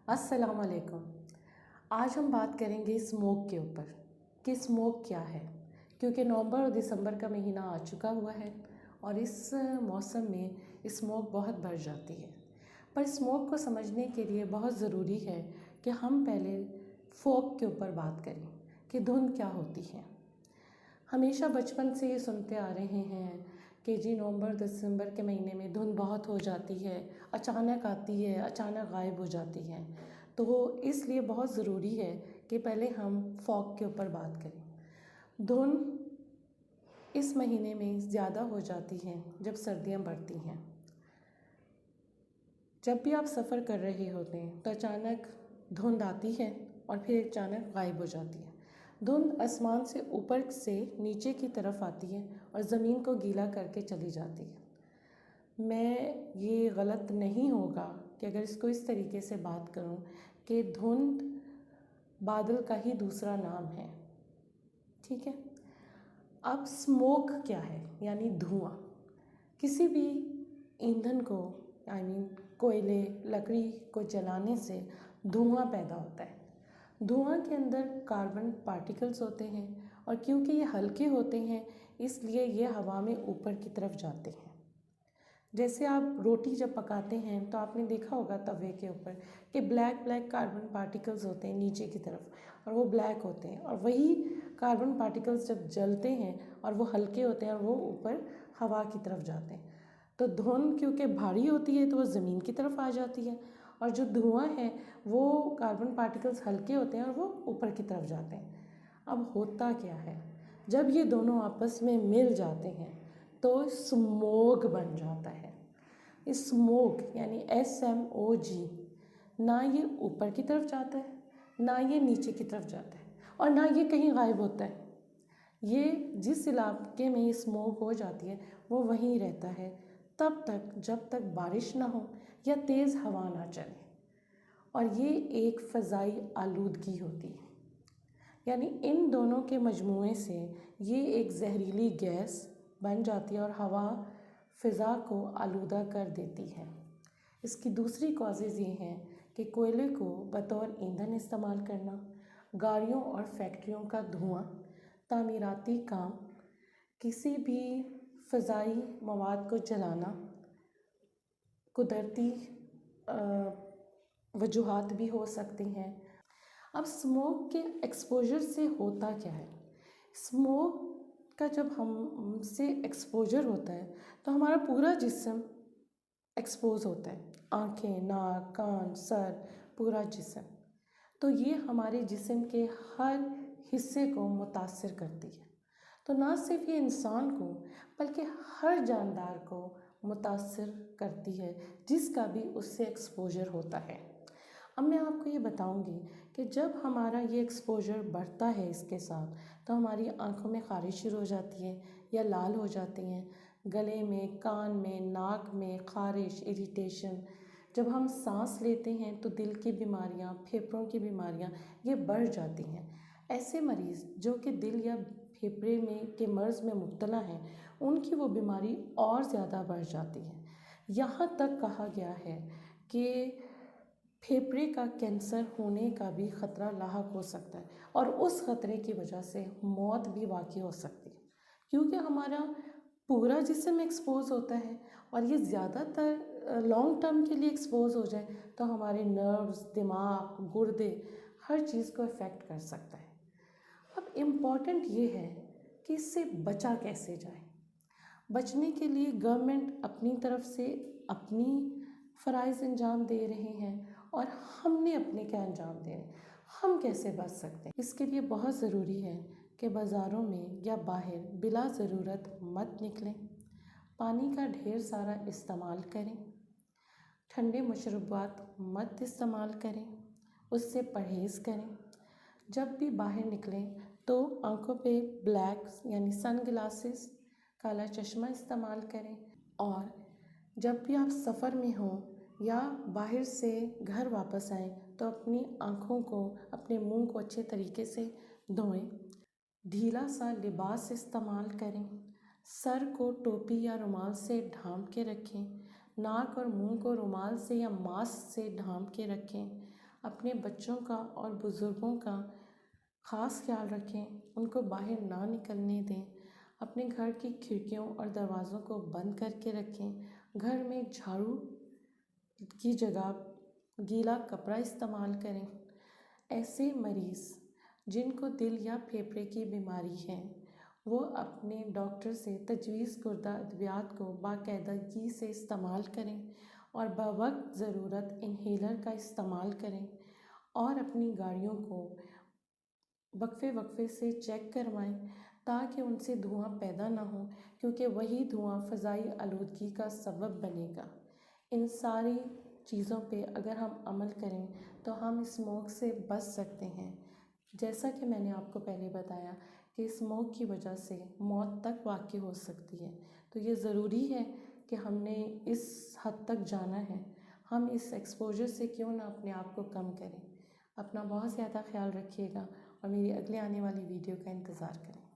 अस्सलाम वालेकुम। आज हम बात करेंगे स्मोक के ऊपर कि स्मोक क्या है, क्योंकि नवंबर और दिसंबर का महीना आ चुका हुआ है और इस मौसम में स्मोक बहुत बढ़ जाती है। पर स्मोक को समझने के लिए बहुत ज़रूरी है कि हम पहले फोक के ऊपर बात करें कि धुंध क्या होती है। हमेशा बचपन से ये सुनते आ रहे हैं कि जी नवंबर दिसंबर के महीने में धुंध बहुत हो जाती है, अचानक आती है, अचानक गायब हो जाती है। तो वो इसलिए बहुत ज़रूरी है कि पहले हम फॉग के ऊपर बात करें। धुंध इस महीने में ज़्यादा हो जाती है जब सर्दियाँ बढ़ती हैं। जब भी आप सफ़र कर रहे होते हैं तो अचानक धुंध आती है और फिर अचानक गायब हो जाती है। धुंध आसमान से ऊपर से नीचे की तरफ आती है और ज़मीन को गीला करके चली जाती है। मैं ये गलत नहीं होगा कि अगर इसको इस तरीके से बात करूं कि धुंध बादल का ही दूसरा नाम है। ठीक है। अब स्मोक क्या है, यानी धुआं। किसी भी ईंधन को कोयले लकड़ी को जलाने से धुआं पैदा होता है। धुआं के अंदर कार्बन पार्टिकल्स होते हैं और क्योंकि ये हल्के होते हैं इसलिए ये हवा में ऊपर की तरफ जाते हैं। जैसे आप रोटी जब पकाते हैं तो आपने देखा होगा तवे के ऊपर कि ब्लैक ब्लैक कार्बन पार्टिकल्स होते हैं नीचे की तरफ और वो ब्लैक होते हैं, और वही कार्बन पार्टिकल्स जब जलते हैं और वो हल्के होते हैं और वो ऊपर हवा की तरफ जाते हैं। तो धुंध क्योंकि भारी होती है तो वो ज़मीन की तरफ आ जाती है, और जो धुआं है वो कार्बन पार्टिकल्स हल्के होते हैं और वो ऊपर की तरफ जाते हैं। अब होता क्या है, जब ये दोनों आपस में मिल जाते हैं तो स्मोग बन जाता है। स्मोग यानी SMOG, ना ये ऊपर की तरफ जाता है, ना ये नीचे की तरफ जाता है, और ना ये कहीं गायब होता है। ये जिस इलाके में ये स्मोग हो जाती है वो वहीं रहता है तब तक जब तक बारिश ना हो या तेज़ हवा ना चले, और ये एक फ़ज़ाई आलूदगी होती है। यानी इन दोनों के मजमूए से ये एक जहरीली गैस बन जाती है और हवा फ़िज़ा को आलूदा कर देती है। इसकी दूसरी कॉजेज़ ये हैं कि कोयले को बतौर ईंधन इस्तेमाल करना, गाड़ियों और फैक्ट्रियों का धुआं, तामीराती काम, किसी भी फ़ज़ाई मवाद को जलाना, कुदरती वजूहात भी हो सकती हैं। अब स्मोक के एक्सपोजर से होता क्या है। स्मोक का जब हमसे एक्सपोजर होता है तो हमारा पूरा जिस्म एक्सपोज होता है, आँखें, नाक, कान, सर, पूरा जिस्म। तो ये हमारे जिस्म के हर हिस्से को मुतासिर करती है। तो ना सिर्फ ये इंसान को बल्कि हर जानदार को मुतासिर करती है जिसका भी उससे एक्सपोजर होता है। अब मैं आपको ये बताऊंगी कि जब हमारा ये एक्सपोजर बढ़ता है इसके साथ तो हमारी आंखों में ख़ारिश शुरू हो जाती है या लाल हो जाती हैं, गले में, कान में, नाक में ख़ारिश, इरिटेशन। जब हम सांस लेते हैं तो दिल की बीमारियां, फेफड़ों की बीमारियां ये बढ़ जाती हैं। ऐसे मरीज़ जो कि दिल या फेफड़े में के मर्ज़ में मुब्तला हैं उनकी वो बीमारी और ज़्यादा बढ़ जाती है। यहाँ तक कहा गया है कि फेफड़े का कैंसर होने का भी ख़तरा लाहक हो सकता है और उस ख़तरे की वजह से मौत भी वाक़ई हो सकती है, क्योंकि हमारा पूरा जिस्म एक्सपोज होता है और ये ज़्यादातर लॉन्ग टर्म के लिए एक्सपोज हो जाए तो हमारे नर्व्स, दिमाग, गुर्दे, हर चीज़ को इफ़ेक्ट कर सकता है। अब इम्पॉर्टेंट ये है कि इससे बचा कैसे जाए। बचने के लिए गवर्नमेंट अपनी तरफ से अपनी फ़राइज़ अंजाम दे रहे हैं और हमने अपने क्या अंजाम दे रहे हैं। हम कैसे बच सकते हैं, इसके लिए बहुत ज़रूरी है कि बाज़ारों में या बाहर बिला ज़रूरत मत निकलें, पानी का ढेर सारा इस्तेमाल करें, ठंडे मशरूबात मत इस्तेमाल करें, उससे परहेज़ करें। जब भी बाहर निकलें तो आंखों पे ब्लैक यानी सन ग्लासेस, काला चश्मा इस्तेमाल करें, और जब भी आप सफ़र में हों या बाहर से घर वापस आएं तो अपनी आँखों को, अपने मुंह को अच्छे तरीके से धोएं, ढीला सा लिबास इस्तेमाल करें, सर को टोपी या रुमाल से ढांप के रखें, नाक और मुंह को रुमाल से या मास्क से ढांप के रखें, अपने बच्चों का और बुज़ुर्गों का ख़ास ख्याल रखें, उनको बाहर ना निकलने दें, अपने घर की खिड़कियों और दरवाज़ों को बंद करके रखें, घर में झाड़ू की जगह गीला कपड़ा इस्तेमाल करें। ऐसे मरीज़ जिनको दिल या फेफड़े की बीमारी है वो अपने डॉक्टर से तजवीज़ कुर्दा अद्वियात को बाकायदगी से इस्तेमाल करें और बवक्त ज़रूरत इन्हेलर का इस्तेमाल करें और अपनी गाड़ियों को वक्फे वक्फे से चेक करवाएं ताकि उनसे धुआं पैदा ना हो, क्योंकि वही धुआं फ़ज़ाई आलूदगी का सबब बनेगा। इन सारी चीज़ों पे अगर हम अमल करें तो हम स्मोक से बच सकते हैं। जैसा कि मैंने आपको पहले बताया कि स्मोक की वजह से मौत तक वाक़ई हो सकती है, तो ये ज़रूरी है कि हमने इस हद तक जाना है। हम इस एक्सपोजर से क्यों ना अपने आप को कम करें। अपना बहुत ज़्यादा ख्याल रखिएगा और मेरी अगले आने वाली वीडियो का इंतज़ार करें।